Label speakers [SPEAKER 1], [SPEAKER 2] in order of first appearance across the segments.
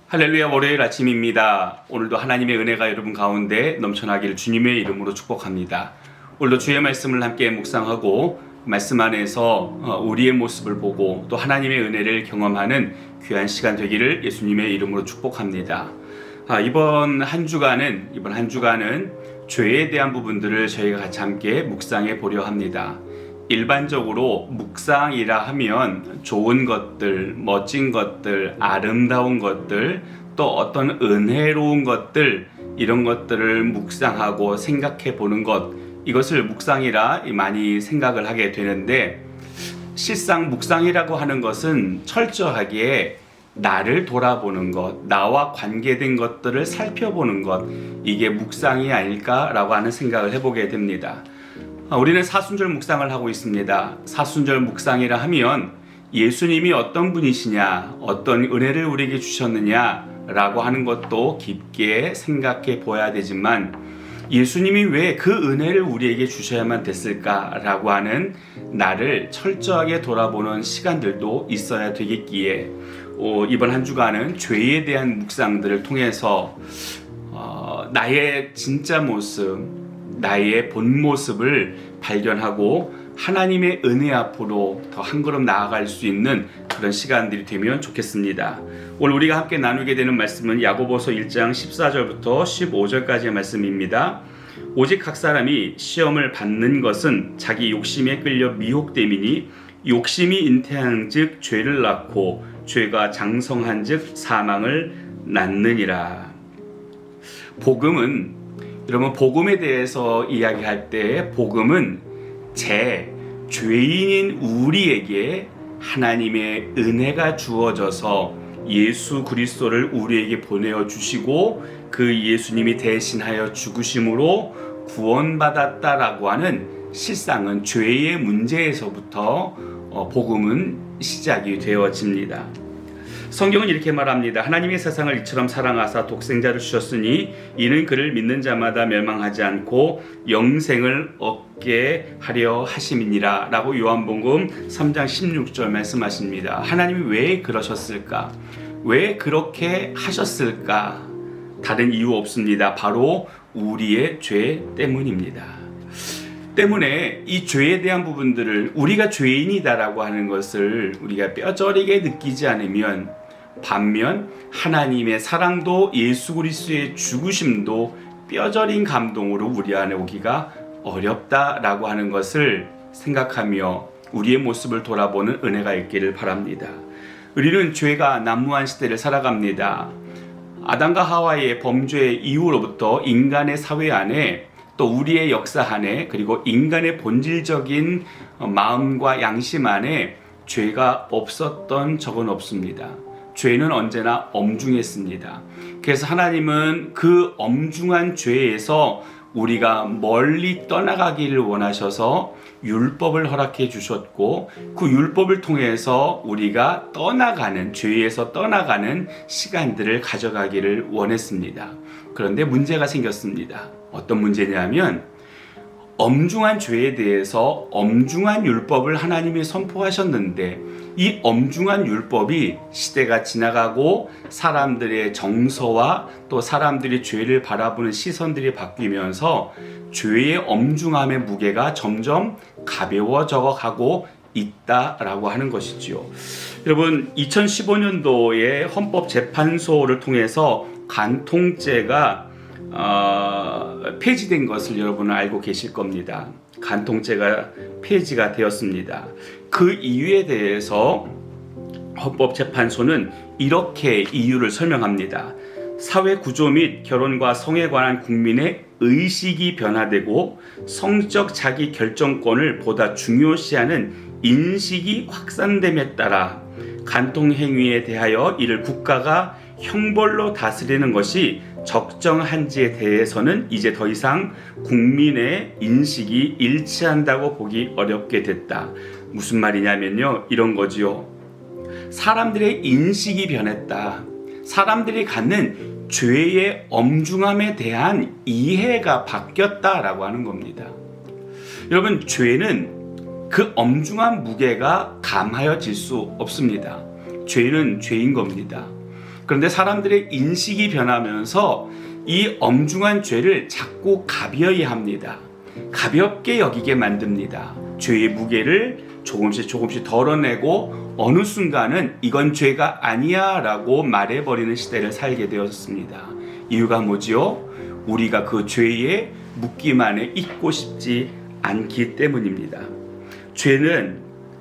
[SPEAKER 1] 할렐루야, 월요일 아침입니다. 오늘도 하나님의 은혜가 여러분 가운데 넘쳐나기를 주님의 이름으로 축복합니다. 오늘도 주의 말씀을 함께 묵상하고 말씀 안에서 우리의 모습을 보고 또 하나님의 은혜를 경험하는 귀한 시간 되기를 예수님의 이름으로 축복합니다. 이번 한 주간은 죄에 대한 부분들을 저희가 같이 함께 묵상해 보려 합니다. 일반적으로 묵상이라 하면 좋은 것들, 멋진 것들, 아름다운 것들, 또 어떤 은혜로운 것들, 이런 것들을 묵상하고 생각해 보는 것, 이것을 묵상이라 많이 생각을 하게 되는데, 실상 묵상이라고 하는 것은 철저하게 나를 돌아보는 것, 나와 관계된 것들을 살펴보는 것, 이게 묵상이 아닐까라고 하는 생각을 해보게 됩니다. 우리는 사순절 묵상을 하고 있습니다. 사순절 묵상이라 하면 예수님이 어떤 분이시냐, 어떤 은혜를 우리에게 주셨느냐라고 하는 것도 깊게 생각해 보아야 되지만, 예수님이 왜 그 은혜를 우리에게 주셔야만 됐을까라고 하는 나를 철저하게 돌아보는 시간들도 있어야 되겠기에, 이번 한 주간은 죄에 대한 묵상들을 통해서 나의 진짜 모습, 나의 본 모습을 발견하고 하나님의 은혜 앞으로 더 한 걸음 나아갈 수 있는 그런 시간들이 되면 좋겠습니다. 오늘 우리가 함께 나누게 되는 말씀은 야고보서 1장 14절부터 15절까지의 말씀입니다. 오직 각 사람이 시험을 받는 것은 자기 욕심에 끌려 미혹됨이니 욕심이 잉태한즉 죄를 낳고 죄가 장성한즉 사망을 낳느니라. 복음은, 여러분, 복음에 대해서 이야기할 때 복음은 죄인인 우리에게 하나님의 은혜가 주어져서 예수 그리스도를 우리에게 보내어 주시고 그 예수님이 대신하여 죽으심으로 구원받았다라고 하는, 실상은 죄의 문제에서부터 복음은 시작이 되어집니다. 성경은 이렇게 말합니다. 하나님의 세상을 이처럼 사랑하사 독생자를 주셨으니 이는 그를 믿는 자마다 멸망하지 않고 영생을 얻게 하려 하심이니라 라고 요한복음 3장 16절 말씀하십니다. 하나님이 왜 그러셨을까? 왜 그렇게 하셨을까? 다른 이유 없습니다. 바로 우리의 죄 때문입니다. 때문에 이 죄에 대한 부분들을, 우리가 죄인이다라고 하는 것을 우리가 뼈저리게 느끼지 않으면, 반면 하나님의 사랑도 예수 그리스도의 죽으심도 뼈저린 감동으로 우리 안에 오기가 어렵다라고 하는 것을 생각하며 우리의 모습을 돌아보는 은혜가 있기를 바랍니다. 우리는 죄가 난무한 시대를 살아갑니다. 아담과 하와의 범죄 이후로부터 인간의 사회 안에, 또 우리의 역사 안에, 그리고 인간의 본질적인 마음과 양심 안에 죄가 없었던 적은 없습니다. 죄는 언제나 엄중했습니다. 그래서 하나님은 그 엄중한 죄에서 우리가 멀리 떠나가기를 원하셔서 율법을 허락해 주셨고, 그 율법을 통해서 우리가 죄에서 떠나가는 시간들을 가져가기를 원했습니다. 그런데 문제가 생겼습니다. 어떤 문제냐면, 엄중한 죄에 대해서 엄중한 율법을 하나님이 선포하셨는데, 이 엄중한 율법이 시대가 지나가고 사람들의 정서와 또 사람들이 죄를 바라보는 시선들이 바뀌면서 죄의 엄중함의 무게가 점점 가벼워져 가고 있다라고 하는 것이지요. 여러분, 2015년도에 헌법재판소를 통해서 간통죄가 폐지된 것을 여러분은 알고 계실 겁니다. 간통죄가 폐지가 되었습니다. 그 이유에 대해서 헌법재판소는 이렇게 이유를 설명합니다. 사회 구조 및 결혼과 성에 관한 국민의 의식이 변화되고 성적 자기 결정권을 보다 중요시하는 인식이 확산됨에 따라 간통 행위에 대하여 이를 국가가 형벌로 다스리는 것이 적정한지에 대해서는 이제 더 이상 국민의 인식이 일치한다고 보기 어렵게 됐다. 무슨 말이냐면요, 이런 거지요. 사람들의 인식이 변했다. 사람들이 갖는 죄의 엄중함에 대한 이해가 바뀌었다라고 하는 겁니다. 여러분, 죄는 그 엄중한 무게가 감하여질 수 없습니다. 죄는 죄인 겁니다. 그런데 사람들의 인식이 변하면서 이 엄중한 죄를 자꾸 가벼이 합니다. 가볍게 여기게 만듭니다. 죄의 무게를 조금씩 덜어내고 어느 순간은 이건 죄가 아니야 라고 말해버리는 시대를 살게 되었습니다. 이유가 뭐지요? 우리가 그 죄의 묶임만에 있고 싶지 않기 때문입니다.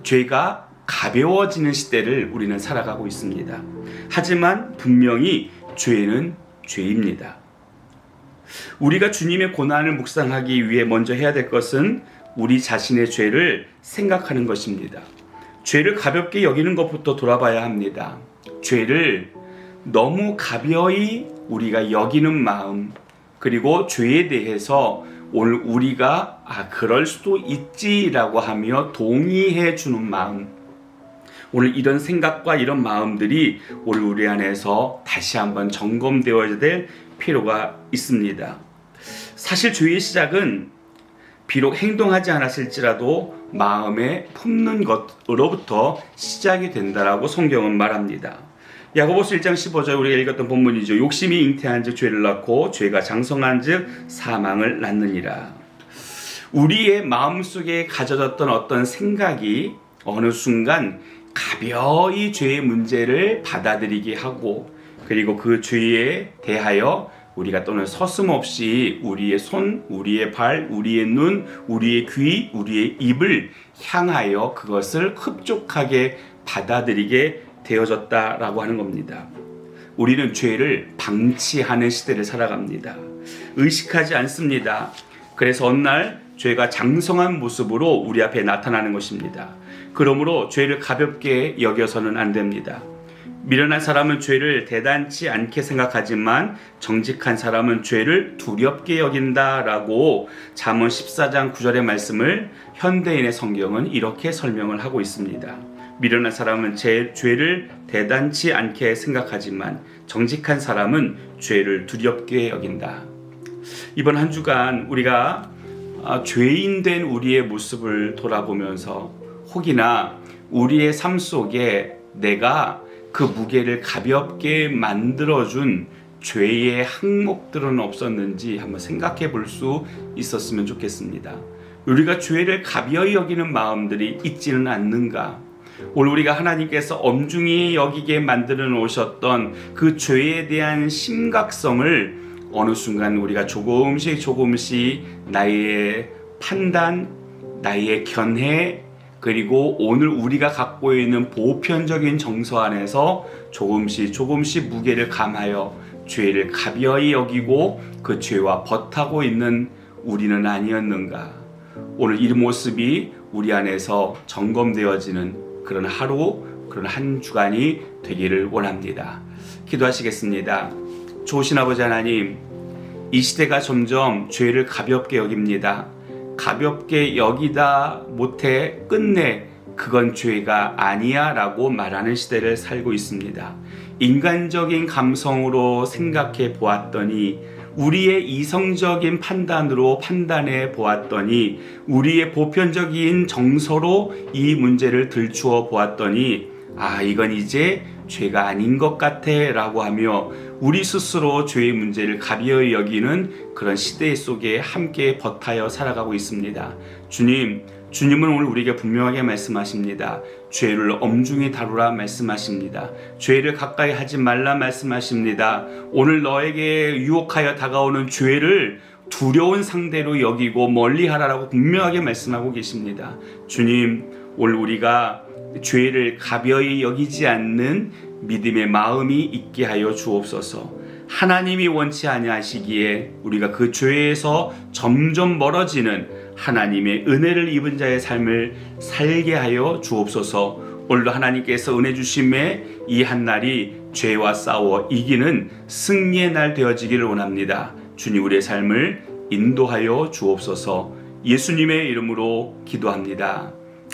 [SPEAKER 1] 죄가 가벼워지는 시대를 우리는 살아가고 있습니다. 하지만 분명히 죄는 죄입니다. 우리가 주님의 고난을 묵상하기 위해 먼저 해야 될 것은 우리 자신의 죄를 생각하는 것입니다. 죄를 가볍게 여기는 것부터 돌아봐야 합니다. 죄를 너무 가벼이 우리가 여기는 마음, 그리고 죄에 대해서 오늘 우리가 그럴 수도 있지라고 하며 동의해 주는 마음, 오늘 이런 생각과 이런 마음들이 오늘 우리 안에서 다시 한번 점검되어야 될 필요가 있습니다. 사실 죄의 시작은 비록 행동하지 않았을지라도 마음에 품는 것으로부터 시작이 된다라고 성경은 말합니다. 야고보서 1장 15절 우리가 읽었던 본문이죠. 욕심이 잉태한 즉 죄를 낳고 죄가 장성한 즉 사망을 낳느니라. 우리의 마음속에 가져졌던 어떤 생각이 어느 순간 가벼이 죄의 문제를 받아들이게 하고, 그리고 그 죄에 대하여 우리가 또는 서슴없이 우리의 손, 우리의 발, 우리의 눈, 우리의 귀, 우리의 입을 향하여 그것을 흡족하게 받아들이게 되어졌다라고 하는 겁니다. 우리는 죄를 방치하는 시대를 살아갑니다. 의식하지 않습니다. 그래서 어느 날 죄가 장성한 모습으로 우리 앞에 나타나는 것입니다. 그러므로 죄를 가볍게 여겨서는 안 됩니다. 미련한 사람은 죄를 대단치 않게 생각하지만 정직한 사람은 죄를 두렵게 여긴다라고 잠언 14장 9절의 말씀을 현대인의 성경은 이렇게 설명을 하고 있습니다. 미련한 사람은 죄를 대단치 않게 생각하지만 정직한 사람은 죄를 두렵게 여긴다. 이번 한 주간 우리가 죄인된 우리의 모습을 돌아보면서 혹이나 우리의 삶 속에 내가 그 무게를 가볍게 만들어준 죄의 항목들은 없었는지 한번 생각해 볼 수 있었으면 좋겠습니다. 우리가 죄를 가벼이 여기는 마음들이 있지는 않는가? 오늘 우리가 하나님께서 엄중히 여기게 만들어 놓으셨던 그 죄에 대한 심각성을 어느 순간 우리가 조금씩 나의 판단, 나의 견해, 그리고 오늘 우리가 갖고 있는 보편적인 정서 안에서 조금씩 무게를 감하여 죄를 가벼이 여기고 그 죄와 버타고 있는 우리는 아니었는가? 오늘 이 모습이 우리 안에서 점검되어지는 그런 하루, 그런 한 주간이 되기를 원합니다. 기도하시겠습니다. 좋으신 아버지 하나님, 이 시대가 점점 죄를 가볍게 여깁니다. 가볍게 여기다 못해 끝내 그건 죄가 아니야 라고 말하는 시대를 살고 있습니다. 인간적인 감성으로 생각해 보았더니, 우리의 이성적인 판단으로 판단해 보았더니, 우리의 보편적인 정서로 이 문제를 들추어 보았더니 이건 이제 죄가 아닌 것 같아 라고 하며 우리 스스로 죄의 문제를 가벼이 여기는 그런 시대 속에 함께 버타여 살아가고 있습니다. 주님은 오늘 우리에게 분명하게 말씀하십니다. 죄를 엄중히 다루라 말씀하십니다. 죄를 가까이 하지 말라 말씀하십니다. 오늘 너에게 유혹하여 다가오는 죄를 두려운 상대로 여기고 멀리하라라고 분명하게 말씀하고 계십니다. 주님, 오늘 우리가 죄를 가벼이 여기지 않는 믿음의 마음이 있게 하여 주옵소서. 하나님이 원치 아니하시기에 우리가 그 죄에서 점점 멀어지는 하나님의 은혜를 입은 자의 삶을 살게 하여 주옵소서. 오늘도 하나님께서 은혜 주심에 이 한날이 죄와 싸워 이기는 승리의 날 되어지기를 원합니다. 주님, 우리의 삶을 인도하여 주옵소서. 예수님의 이름으로 기도합니다.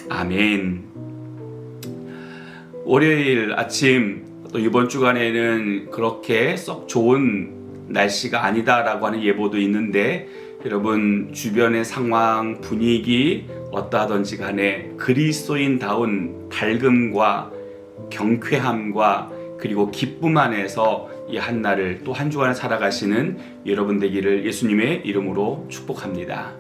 [SPEAKER 1] 아멘. 월요일 아침, 또 이번 주간에는 그렇게 썩 좋은 날씨가 아니다라고 하는 예보도 있는데, 여러분 주변의 상황, 분위기 어떠하든지 간에 그리스도인다운 밝음과 경쾌함과 그리고 기쁨 안에서 이 한 날을 또 한 주간을 살아가시는 여러분 되기를 예수님의 이름으로 축복합니다.